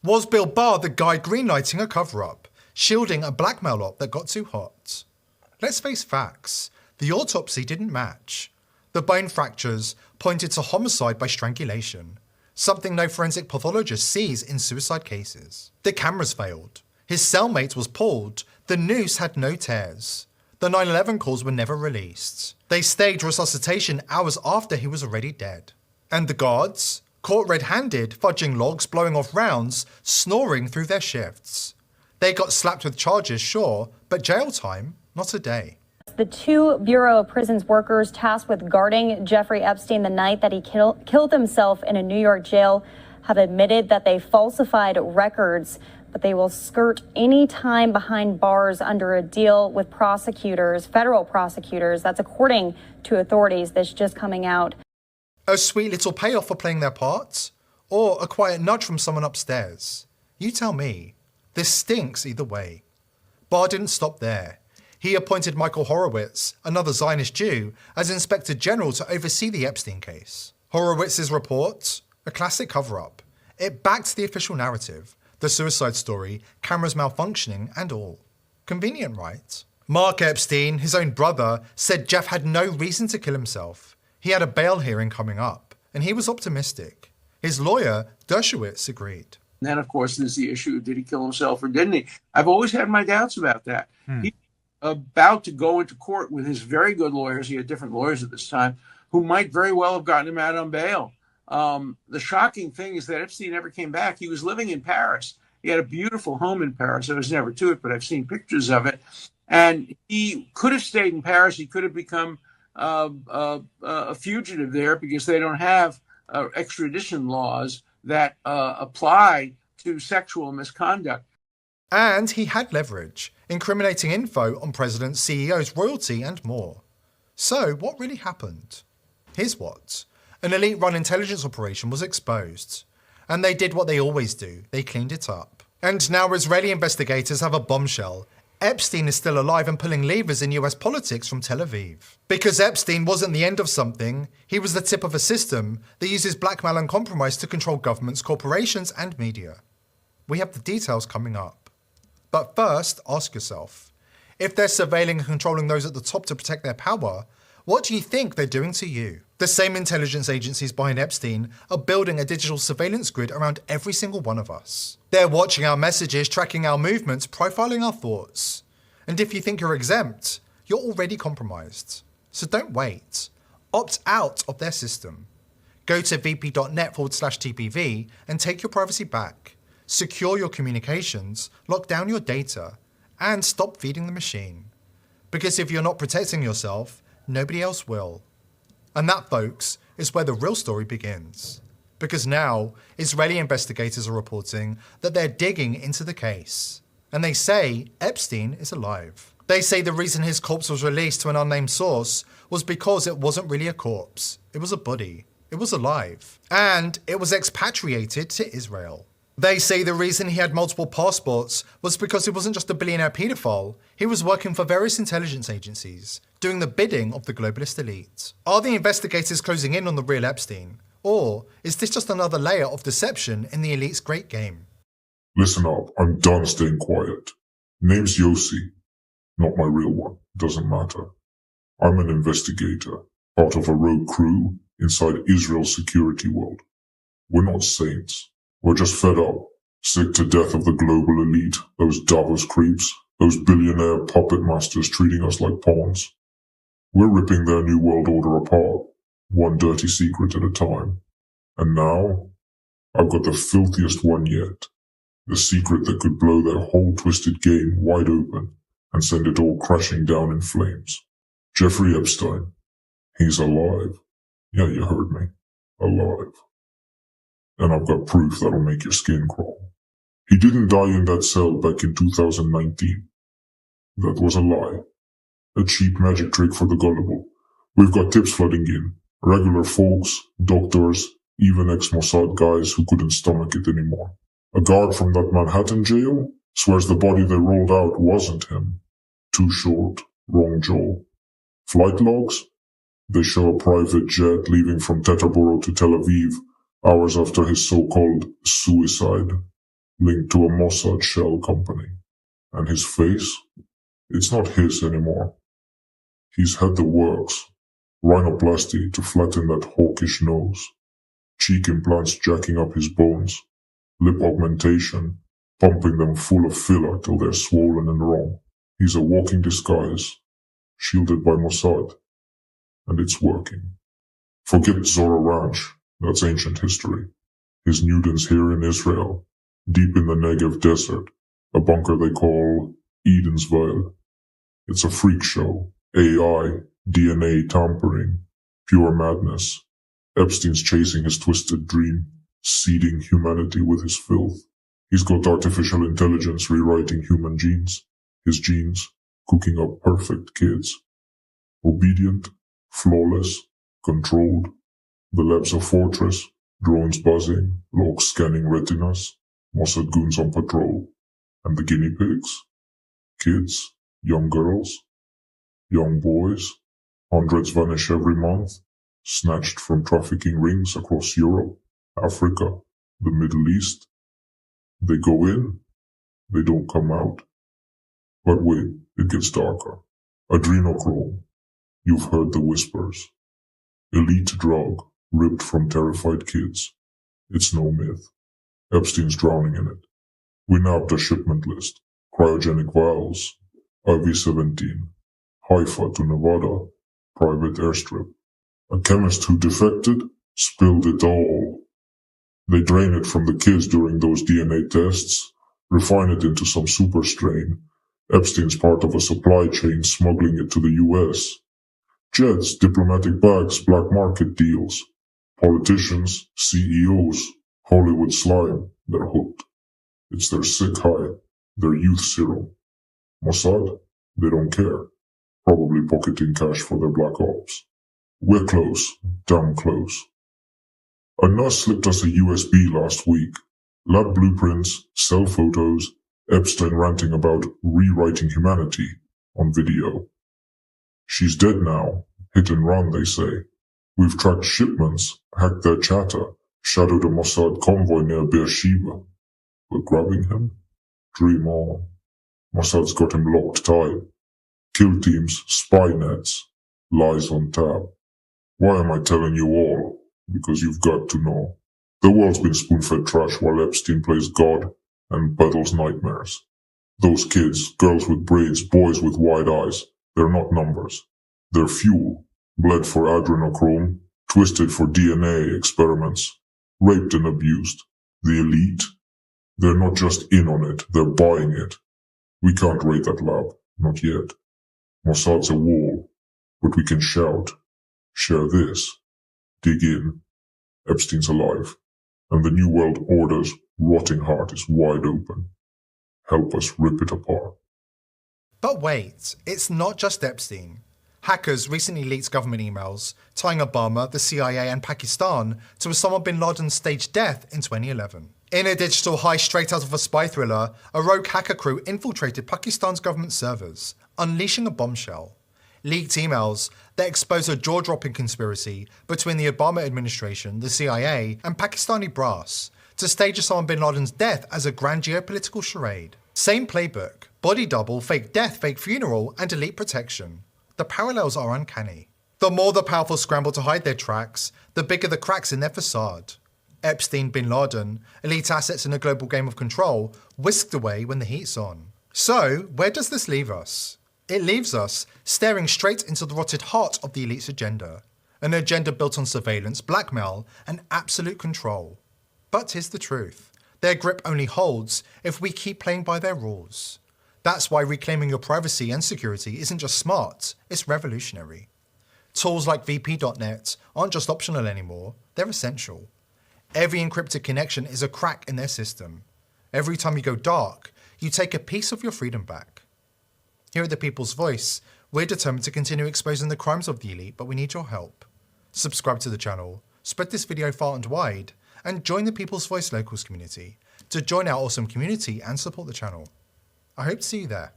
Was Bill Barr the guy greenlighting a cover-up, shielding a blackmail op that got too hot? Let's face facts. The autopsy didn't match. The bone fractures pointed to homicide by strangulation, something no forensic pathologist sees in suicide cases. The cameras failed. His cellmate was pulled. The noose had no tears. The 9/11 calls were never released. They staged resuscitation hours after he was already dead. And the guards? Caught red-handed, fudging logs, blowing off rounds, snoring through their shifts. They got slapped with charges, sure, but jail time, not a day. The two Bureau of Prisons workers tasked with guarding Jeffrey Epstein the night that he killed himself in a New York jail have admitted that they falsified records, but they will skirt any time behind bars under a deal with prosecutors, federal prosecutors. That's according to authorities. That's just coming out. A sweet little payoff for playing their part? Or a quiet nudge from someone upstairs? You tell me. This stinks either way. Barr didn't stop there. He appointed Michael Horowitz, another Zionist Jew, as Inspector General to oversee the Epstein case. Horowitz's report? A classic cover-up. It backed the official narrative, the suicide story, cameras malfunctioning, and all. Convenient, right? Mark Epstein, his own brother, said Jeff had no reason to kill himself. He had a bail hearing coming up, and he was optimistic. His lawyer, Dershowitz, agreed. And then, of course, there's the issue, did he kill himself or didn't he? I've always had my doubts about that. He about to go into court with his very good lawyers. He had different lawyers at this time who might very well have gotten him out on bail. The shocking thing is that Epstein never came back. He was living in Paris. He had a beautiful home in Paris. I was never to it, but I've seen pictures of it. And he could have stayed in Paris. He could have become a fugitive there because they don't have extradition laws that apply to sexual misconduct. And he had leverage, incriminating info on presidents, CEOs, royalty, and more. So what really happened? Here's what. An elite-run intelligence operation was exposed. And they did what they always do. They cleaned it up. And now Israeli investigators have a bombshell. Epstein is still alive and pulling levers in US politics from Tel Aviv. Because Epstein wasn't the end of something, he was the tip of a system that uses blackmail and compromise to control governments, corporations, and media. We have the details coming up. But first, ask yourself, if they're surveilling and controlling those at the top to protect their power, what do you think they're doing to you? The same intelligence agencies behind Epstein are building a digital surveillance grid around every single one of us. They're watching our messages, tracking our movements, profiling our thoughts. And if you think you're exempt, you're already compromised. So don't wait. Opt out of their system. Go to vp.net/TPV and take your privacy back. Secure your communications, lock down your data, and stop feeding the machine. Because if you're not protecting yourself, nobody else will. And that, folks, is where the real story begins. Because now, Israeli investigators are reporting that they're digging into the case. And they say Epstein is alive. They say the reason his corpse was released to an unnamed source was because it wasn't really a corpse. It was a body. It was alive. And it was expatriated to Israel. They say the reason he had multiple passports was because he wasn't just a billionaire paedophile, he was working for various intelligence agencies, doing the bidding of the globalist elite. Are the investigators closing in on the real Epstein? Or is this just another layer of deception in the elite's great game? Listen up, I'm done staying quiet. Name's Yossi. Not my real one, doesn't matter. I'm an investigator, part of a rogue crew inside Israel's security world. We're not saints. We're just fed up, sick to death of the global elite, those Davos creeps, those billionaire puppet masters treating us like pawns. We're ripping their new world order apart, one dirty secret at a time. And now, I've got the filthiest one yet. The secret that could blow their whole twisted game wide open and send it all crashing down in flames. Jeffrey Epstein. He's alive. Yeah, you heard me. Alive. And I've got proof that'll make your skin crawl. He didn't die in that cell back in 2019. That was a lie. A cheap magic trick for the gullible. We've got tips flooding in. Regular folks, doctors, even ex-Mossad guys who couldn't stomach it anymore. A guard from that Manhattan jail swears the body they rolled out wasn't him. Too short, wrong jaw. Flight logs? They show a private jet leaving from Teterboro to Tel Aviv hours after his so-called suicide. linked to a Mossad shell company. And his face? It's not his anymore. He's had the works. Rhinoplasty to flatten that hawkish nose. Cheek implants jacking up his bones. Lip augmentation, pumping them full of filler till they're swollen and wrong. He's a walking disguise, shielded by Mossad. And it's working. Forget Zora Ranch, that's ancient history. His Newton's here in Israel, deep in the Negev desert, a bunker they call Edensville. It's a freak show. AI, DNA tampering, pure madness. Epstein's chasing his twisted dream, seeding humanity with his filth. He's got artificial intelligence rewriting human genes. His genes cooking up perfect kids. Obedient, flawless, controlled. The lab's a fortress, drones buzzing, logs scanning retinas, Mossad goons on patrol. And the guinea pigs? Kids, young girls, young boys. Hundreds vanish every month, snatched from trafficking rings across Europe, Africa, the Middle East. They go in, they don't come out. But wait, it gets darker. Adrenochrome. You've heard the whispers. Elite drug, ripped from terrified kids. It's no myth. Epstein's drowning in it. We nabbed a shipment list. Cryogenic vials. IV-17. Haifa to Nevada. Private airstrip. A chemist who defected spilled it all. They drain it from the kids during those DNA tests, refine it into some super strain. Epstein's part of a supply chain smuggling it to the US. Jets, diplomatic bags, black market deals. Politicians, CEOs, Hollywood slime, they're hooked. It's their sick high, their youth serum. Mossad, they don't care. Probably pocketing cash for their black ops. We're close, damn close. A nurse slipped us a USB last week. Lab blueprints, cell photos, Epstein ranting about rewriting humanity on video. She's dead now. Hit and run, they say. We've tracked shipments, hacked their chatter, shadowed a Mossad convoy near Beersheba. But grabbing him? Dream on. Mossad's got him locked tight. Kill teams, spy nets, lies on tap. Why am I telling you all? Because you've got to know. The world's been spoon-fed trash while Epstein plays God and peddles nightmares. Those kids, girls with braids, boys with wide eyes, they're not numbers. They're fuel, bled for adrenochrome, twisted for DNA experiments, raped and abused. The elite, they're not just in on it, they're buying it. We can't raid that lab, not yet. Mossad's a wall, but we can shout, share this, dig in. Epstein's alive, and the New World Order's rotting heart is wide open. Help us rip it apart. But wait, it's not just Epstein. Hackers recently leaked government emails tying Obama, the CIA and Pakistan to Osama bin Laden's staged death in 2011. In a digital high straight out of a spy thriller, a rogue hacker crew infiltrated Pakistan's government servers, unleashing a bombshell. Leaked emails that expose a jaw-dropping conspiracy between the Obama administration, the CIA and Pakistani brass to stage Osama bin Laden's death as a grand geopolitical charade. Same playbook, body double, fake death, fake funeral and elite protection. The parallels are uncanny. The more the powerful scramble to hide their tracks, the bigger the cracks in their facade. Epstein, bin Laden, elite assets in a global game of control, whisked away when the heat's on. So, where does this leave us? It leaves us staring straight into the rotted heart of the elite's agenda. An agenda built on surveillance, blackmail, and absolute control. But here's the truth. Their grip only holds if we keep playing by their rules. That's why reclaiming your privacy and security isn't just smart, it's revolutionary. Tools like VP.net aren't just optional anymore, they're essential. Every encrypted connection is a crack in their system. Every time you go dark, you take a piece of your freedom back. Here at The People's Voice, we're determined to continue exposing the crimes of the elite, but we need your help. Subscribe to the channel, spread this video far and wide, and join the People's Voice Locals community to join our awesome community and support the channel. I hope to see you there.